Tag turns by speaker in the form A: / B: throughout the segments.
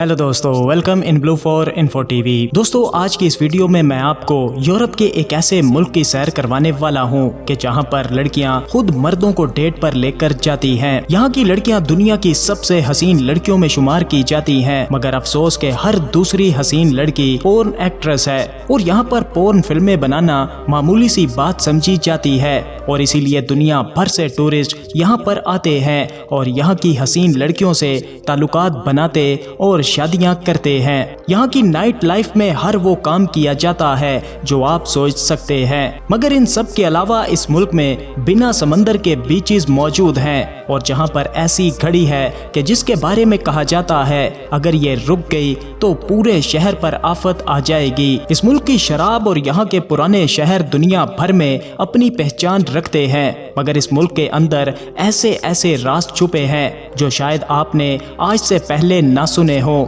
A: Hello दोस्तों, welcome in blue for info TV. दोस्तों, आज की इस वीडियो में मैं आपको यूरोप के एक ऐसे मुल्क की सैर करवाने वाला हूं कि जहां पर लड़कियां खुद मर्दों को डेट पर लेकर जाती हैं। यहां की लड़कियां दुनिया की सबसे हसीन लड़कियों में शुमार की जाती हैं, मगर अफसोस के हर दूसरी हसीन लड़की पोर्न एक्ट्रेस है और यहां पर पोर्न फिल्में बनाना मामूली सी बात समझी जाती है और इसीलिए दुनिया भर से टूरिस्ट यहां पर आते हैं और यहां की हसीन लड़कियों से ताल्लुकात बनाते और शादियां करते हैं। यहाँ की नाइट लाइफ में हर वो काम किया जाता है जो आप सोच सकते हैं, मगर इन सब के अलावा इस मुल्क में बिना समंदर के बीचेस मौजूद हैं और जहाँ पर ऐसी घड़ी है कि जिसके बारे में कहा जाता है अगर ये रुक गई तो पूरे शहर पर आफत आ जाएगी। इस मुल्क की शराब और यहाँ के पुराने शहर दुनिया भर में अपनी पहचान रखते हैं, मगर इस मुल्क के अंदर ऐसे ऐसे राज छुपे हैं जो शायद आपने आज से पहले ना सुने हो।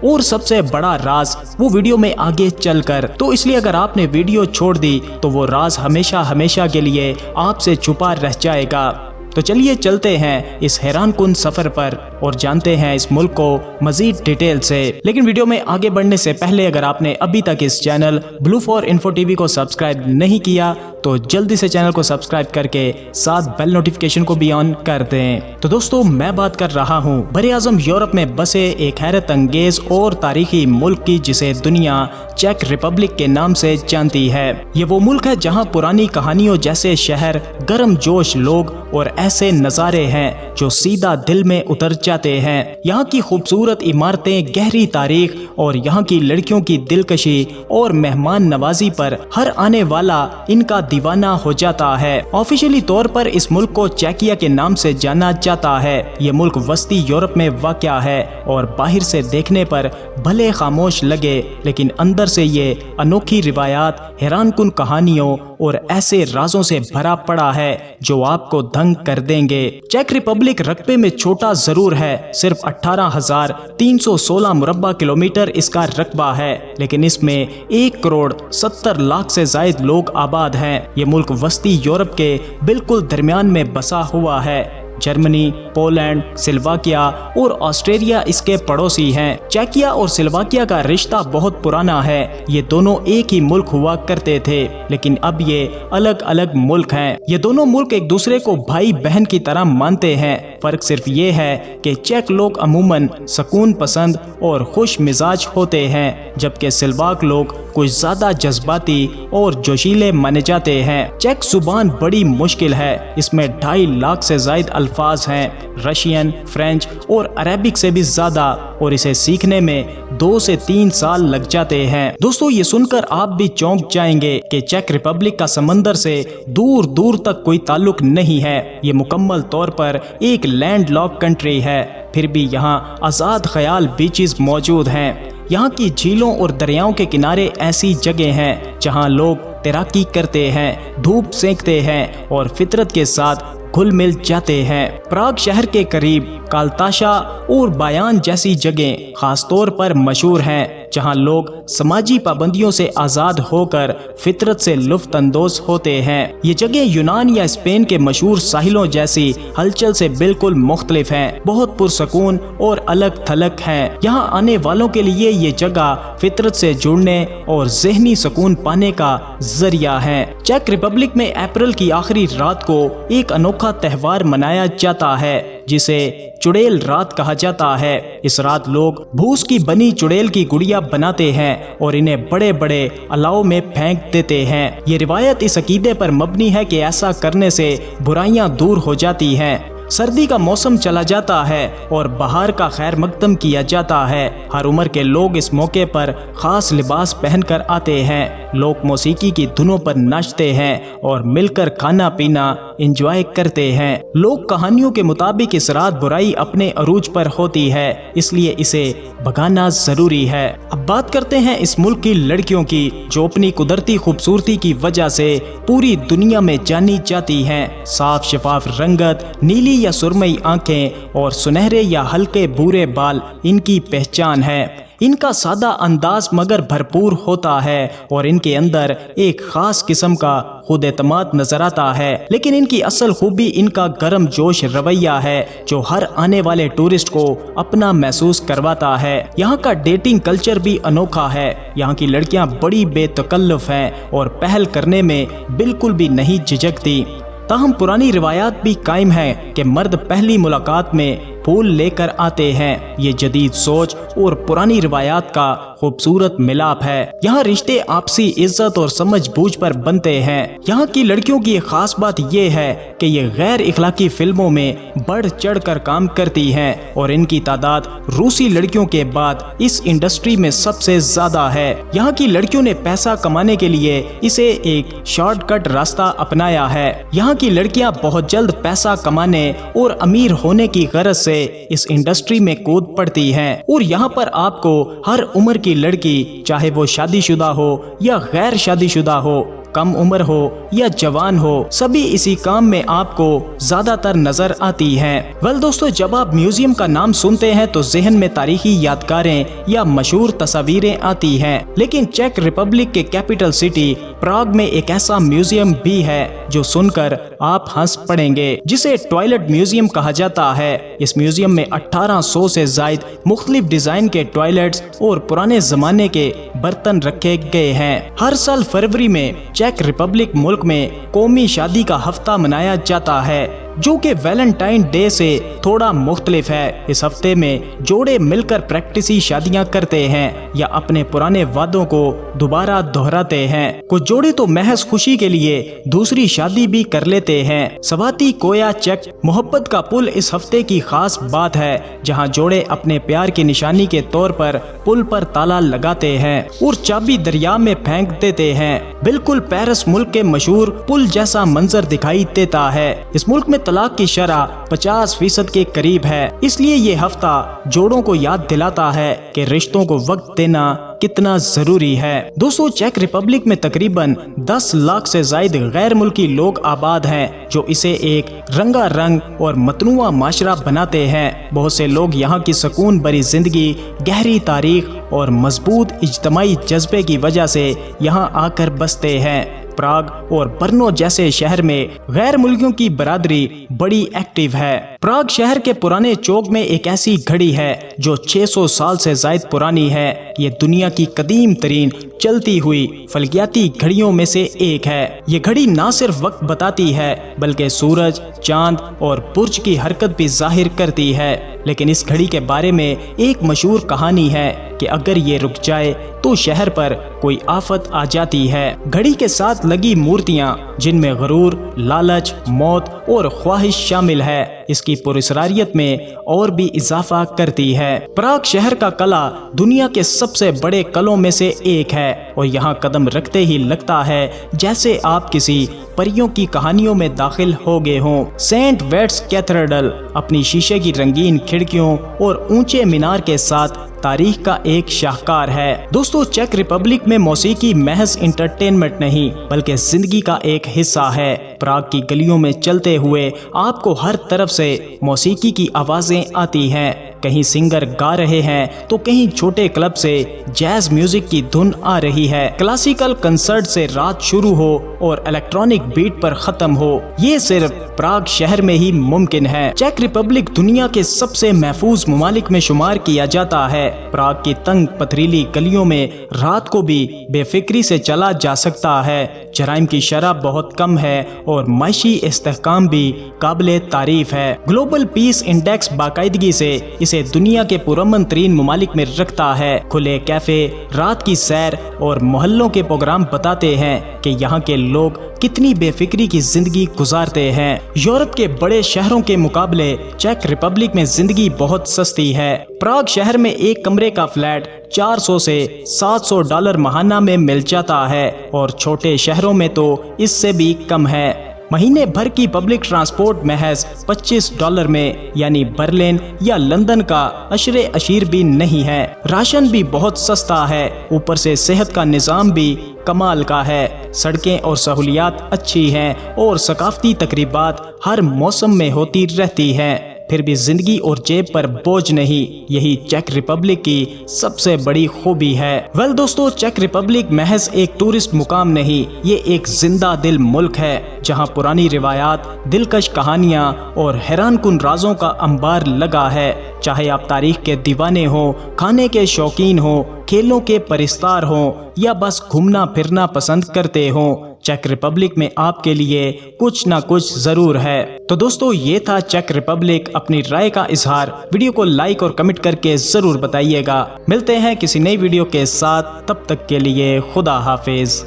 A: और सबसे बड़ा राज वो वीडियो में आगे चलकर, तो इसलिए अगर आपने वीडियो छोड़ दी तो वो राज हमेशा हमेशा के लिए आपसे छुपा रह जाएगा। तो चलिए चलते हैं इस हैरानकुन सफर पर और जानते हैं इस मुल्क को मजीद डिटेल से। लेकिन वीडियो में आगे बढ़ने से पहले अगर आपने अभी तक इस channel blue for info TV को सब्सक्राइब नहीं किया तो जल्दी से चैनल को सब्सक्राइब करके साथ बेल नोटिफिकेशन को भी ऑन कर दें। तो दोस्तों, मैं बात कर रहा हूँ बरे आजम यूरोप में बसे एक हैरत अंगेज और तारीखी मुल्क की जिसे दुनिया चेक रिपब्लिक के नाम से जानती है। ये वो मुल्क है जहाँ पुरानी कहानियों जैसे शहर, गर्म जोश लोग और ऐसे नज़ारे हैं जो सीधा दिल में उतर जाते हैं। यहाँ की खूबसूरत इमारतें, गहरी तारीख और यहाँ की लड़कियों की दिलकशी और मेहमान नवाजी पर हर आने वाला इनका दीवाना हो जाता है। ऑफिशियली तौर पर इस मुल्क को चेकिया के नाम से जाना जाता है। ये मुल्क वस्ती यूरोप में वाक़या है और बाहर से देखने पर भले खामोश लगे लेकिन अंदर से ये अनोखी रिवायात, हैरानकुन कहानियों और ऐसे राजों से भरा पड़ा है जो आपको दंग कर देंगे। चेक रिपब्लिक रकबे में छोटा जरूर है, सिर्फ 18,316 मुरब्बा किलोमीटर इसका रकबा है, लेकिन इसमें 1,70,00,000 से ज्यादा लोग आबाद हैं। ये मुल्क वस्ती यूरोप के बिल्कुल दरमियान में बसा हुआ है। जर्मनी, पोलैंड, स्लोवाकिया और ऑस्ट्रेलिया इसके पड़ोसी हैं। चेकिया और स्लोवाकिया का रिश्ता बहुत पुराना है। ये दोनों एक ही मुल्क हुआ करते थे, लेकिन अब ये अलग अलग मुल्क हैं। ये दोनों मुल्क एक दूसरे को भाई बहन की तरह मानते हैं। फर्क सिर्फ ये है कि चेक लोग अमूमन सुकून पसंद और खुश मिजाज होते हैं, जबकि स्लोवाक लोग कुछ ज्यादा जज्बाती और जोशीले माने जाते हैं। चेक जुबान बड़ी मुश्किल है, इसमें 2.5 लाख से ज्यादा अल्फाज हैं, रशियन, फ्रेंच और अरेबिक से भी ज्यादा, और इसे सीखने में 2 से 3 साल लग जाते हैं। दोस्तों, ये सुनकर आप भी चौंक जाएंगे कि चेक रिपब्लिक का समंदर से दूर दूर तक कोई ताल्लुक नहीं है। ये मुकम्मल तौर पर एक लैंड लॉक कंट्री है, फिर भी यहाँ आज़ाद ख्याल बीचेस मौजूद हैं। यहाँ की झीलों और दरियाओं के किनारे ऐसी जगह हैं जहाँ लोग तैराकी करते हैं, धूप सेंकते हैं और फितरत के साथ घुल मिल जाते हैं। प्राग शहर के करीब कालताशा और बायान जैसी जगह खास तौर पर मशहूर हैं, जहां लोग समाजी पाबंदियों से आज़ाद होकर फितरत से लुफ्त अंदोज होते हैं। ये जगह यूनान या स्पेन के मशहूर साहिलों जैसी हलचल से बिल्कुल मुख्तलिफ हैं, बहुत पुरसकून और अलग थलग हैं। यहाँ आने वालों के लिए ये जगह फितरत से जुड़ने और जहनी सुकून पाने का जरिया है। चेक रिपब्लिक में अप्रैल की आखिरी रात को एक अनोखा त्यौहार मनाया जाता है जिसे चुड़ैल रात कहा जाता है। इस रात लोग भूस की बनी चुड़ैल की गुड़िया बनाते हैं और इन्हें बड़े बड़े अलाव में फेंक देते हैं। ये रिवायत इस अकीदे पर मबनी है कि ऐसा करने से बुराइयां दूर हो जाती हैं। सर्दी का मौसम चला जाता है और बहार का खैर मकदम किया जाता है। हर उम्र के लोग इस मौके पर खास लिबास पहनकर आते हैं। लोग मौसीकी की धुनों पर नाचते हैं और मिलकर खाना पीना एंजॉय करते हैं। लोग कहानियों के मुताबिक इस रात बुराई अपने अरूज पर होती है, इसलिए इसे भगाना जरूरी है। अब बात करते हैं इस मुल्क की लड़कियों की, जो अपनी कुदरती खूबसूरती की वजह से पूरी दुनिया में जानी जाती हैं। साफ शफाफ रंगत, नीली या सुरमई आंखें और सुनहरे या हल्के भूरे बाल इनकी पहचान है। इनका सादा अंदाज मगर भरपूर होता है और इनके अंदर एक खास किस्म का खुद एतमाद नजर आता है। लेकिन इनकी असल खूबी इनका गर्म जोश रवैया है जो हर आने वाले टूरिस्ट को अपना महसूस करवाता है। यहाँ का डेटिंग कल्चर भी अनोखा है। यहाँ की लड़कियाँ बड़ी बेतकल्लुफ हैं और पहल करने में बिल्कुल भी नहीं झिझकती। ताहम पुरानी रिवायात भी कायम है कि मर्द पहली मुलाकात में फूल लेकर आते हैं। ये जदीद सोच और पुरानी रिवायात का खूबसूरत मिलाप है। यहाँ रिश्ते आपसी इज्जत और समझ बूझ पर बनते हैं। यहाँ की लड़कियों की खास बात ये है कि ये गैर इखलाकी फिल्मों में बढ़ चढ़ कर काम करती हैं और इनकी तादाद रूसी लड़कियों के बाद इस इंडस्ट्री में सबसे ज्यादा है। यहाँ की लड़कियों ने पैसा कमाने के लिए इसे एक शॉर्टकट रास्ता अपनाया है। यहाँ की लड़कियाँ बहुत जल्द पैसा कमाने और अमीर होने की गरज से इस इंडस्ट्री में कूद पड़ती हैं और यहाँ पर आपको हर उम्र की लड़की, चाहे वो शादीशुदा हो या गैर शादीशुदा हो, कम उम्र हो या जवान हो, सभी इसी काम में आपको ज्यादातर नजर आती हैं। वेल दोस्तों, जब आप म्यूजियम का नाम सुनते हैं तो जहन में तारीखी यादगारें या मशहूर तस्वीरें आती हैं, लेकिन चेक रिपब्लिक के कैपिटल सिटी प्राग में एक ऐसा म्यूजियम भी है जो सुनकर आप हंस पड़ेंगे, जिसे टॉयलेट म्यूजियम कहा जाता है। इस म्यूजियम में 1800 से जायद मुख्तलिफ डिजाइन के टॉयलेट्स और पुराने जमाने के बर्तन रखे गए हैं। हर साल फरवरी में चेक रिपब्लिक मुल्क में कौमी शादी का हफ्ता मनाया जाता है, जो कि वैलेंटाइन डे से थोड़ा मुख्तलिफ है। इस हफ्ते में जोड़े मिलकर प्रैक्टिसी शादियां करते हैं या अपने पुराने वादों को दोबारा दोहराते हैं। कुछ जोड़े तो महज खुशी के लिए दूसरी शादी भी कर लेते हैं। सवाती कोया चेक मोहब्बत का पुल इस हफ्ते की खास बात है, जहां जोड़े अपने प्यार की निशानी के तौर पर पुल पर ताला लगाते हैं और चाबी दरिया में फेंक देते हैं। बिल्कुल पेरिस मुल्क के मशहूर पुल जैसा मंजर दिखाई देता है। इस मुल्क में तलाक की शरह 50% के करीब है, इसलिए ये हफ्ता जोड़ों को याद दिलाता है कि रिश्तों को वक्त देना कितना जरूरी है। दोस्तों, चेक रिपब्लिक में तकरीबन 10 लाख से ज्यादा गैर मुल्की लोग आबाद हैं, जो इसे एक रंगारंग और मतनुआ माशरा बनाते हैं। बहुत से लोग यहाँ की सुकून भरी जिंदगी, गहरी तारीख और मजबूत इज्तमाई जज्बे की वजह से यहाँ आकर बसते हैं। प्राग और ब्रनो जैसे शहर में गैर मुल्कियों की बरादरी बड़ी एक्टिव है। प्राग शहर के पुराने चौक में एक ऐसी घड़ी है जो 600 साल से ज्यादा पुरानी है। ये दुनिया की कदीम तरीन चलती हुई फलकियाती घड़ियों में से एक है। ये घड़ी ना सिर्फ वक्त बताती है बल्कि सूरज, चांद और बुर्ज की हरकत भी जाहिर करती है। लेकिन इस घड़ी के बारे में एक मशहूर कहानी है कि अगर ये रुक जाए तो शहर पर कोई आफत आ जाती है। घड़ी के साथ लगी मूर्तियां, जिनमें गरूर, लालच, मौत और ख्वाहिश शामिल है, इसकी पुरस्कारियत में और भी इजाफा करती है। प्राग शहर का कला दुनिया के सबसे बड़े कलों में से एक है और यहाँ कदम रखते ही लगता है जैसे आप किसी परियों की कहानियों में दाखिल हो गए हों। सेंट वेट्स कैथेड्रल अपनी शीशे की रंगीन खिड़कियों और ऊंचे मीनार के साथ तारीख का एक शाहकार है। दोस्तों, चेक रिपब्लिक में मौसीकी महज इंटरटेनमेंट नहीं बल्कि जिंदगी का एक हिस्सा है। प्राग की गलियों में चलते हुए आपको हर तरफ से मौसीकी की आवाजें आती हैं। कहीं सिंगर गा रहे हैं तो कहीं छोटे क्लब से जैज म्यूजिक की धुन आ रही है। क्लासिकल कंसर्ट से रात शुरू हो और इलेक्ट्रॉनिक बीट पर खत्म हो, ये सिर्फ प्राग शहर में ही मुमकिन है। चेक रिपब्लिक दुनिया के सबसे महफूज ममालिक में शुमार किया जाता है। प्राग की तंग पथरीली गलियों में रात को भी बेफिक्री से चला जा सकता है। जराइम की शरह बहुत कम है और माशी इस्तेहकाम भी काबिले तारीफ है। ग्लोबल पीस इंडेक्स बाकायदगी से इसे दुनिया के पुरअमन तरीन ममालिक में रखता है। खुले कैफे, रात की सैर और मोहल्लों के प्रोग्राम बताते हैं कि यहाँ के लोग कितनी बेफिक्री की जिंदगी गुजारते हैं। यूरोप के बड़े शहरों के मुकाबले चेक रिपब्लिक में जिंदगी बहुत सस्ती है। प्राग शहर में एक कमरे का फ्लैट 400 से $700 महाना में मिल जाता है और छोटे शहरों में तो इससे भी कम है। महीने भर की पब्लिक ट्रांसपोर्ट महज $25 में, यानी बर्लिन या लंदन का अशरे अशीर भी नहीं है। राशन भी बहुत सस्ता है, ऊपर से सेहत का निज़ाम भी कमाल का है। सड़कें और सहूलियात अच्छी हैं और सकाफती तकरीबात हर मौसम में होती रहती हैं। پھر بھی زندگی اور جیب پر بوجھ نہیں، یہی چیک ریپبلک کی سب سے بڑی خوبی ہے۔ دوستو، چیک ریپبلک محض ایک ٹورسٹ مقام نہیں، یہ ایک زندہ دل ملک ہے جہاں پرانی روایات، دلکش کہانیاں اور حیران کن رازوں کا انبار لگا ہے۔ چاہے آپ تاریخ کے دیوانے ہوں، کھانے کے شوقین ہوں، کھیلوں کے پرستار ہوں یا بس گھومنا پھرنا پسند کرتے ہوں، چیک ریپبلک میں آپ کے لیے کچھ نہ کچھ ضرور ہے۔ تو دوستو، یہ تھا چیک ریپبلک۔ اپنی رائے کا اظہار ویڈیو کو لائک اور کمنٹ کر کے ضرور بتائیے گا۔ ملتے ہیں کسی نئی ویڈیو کے ساتھ، تب تک کے لیے خدا حافظ۔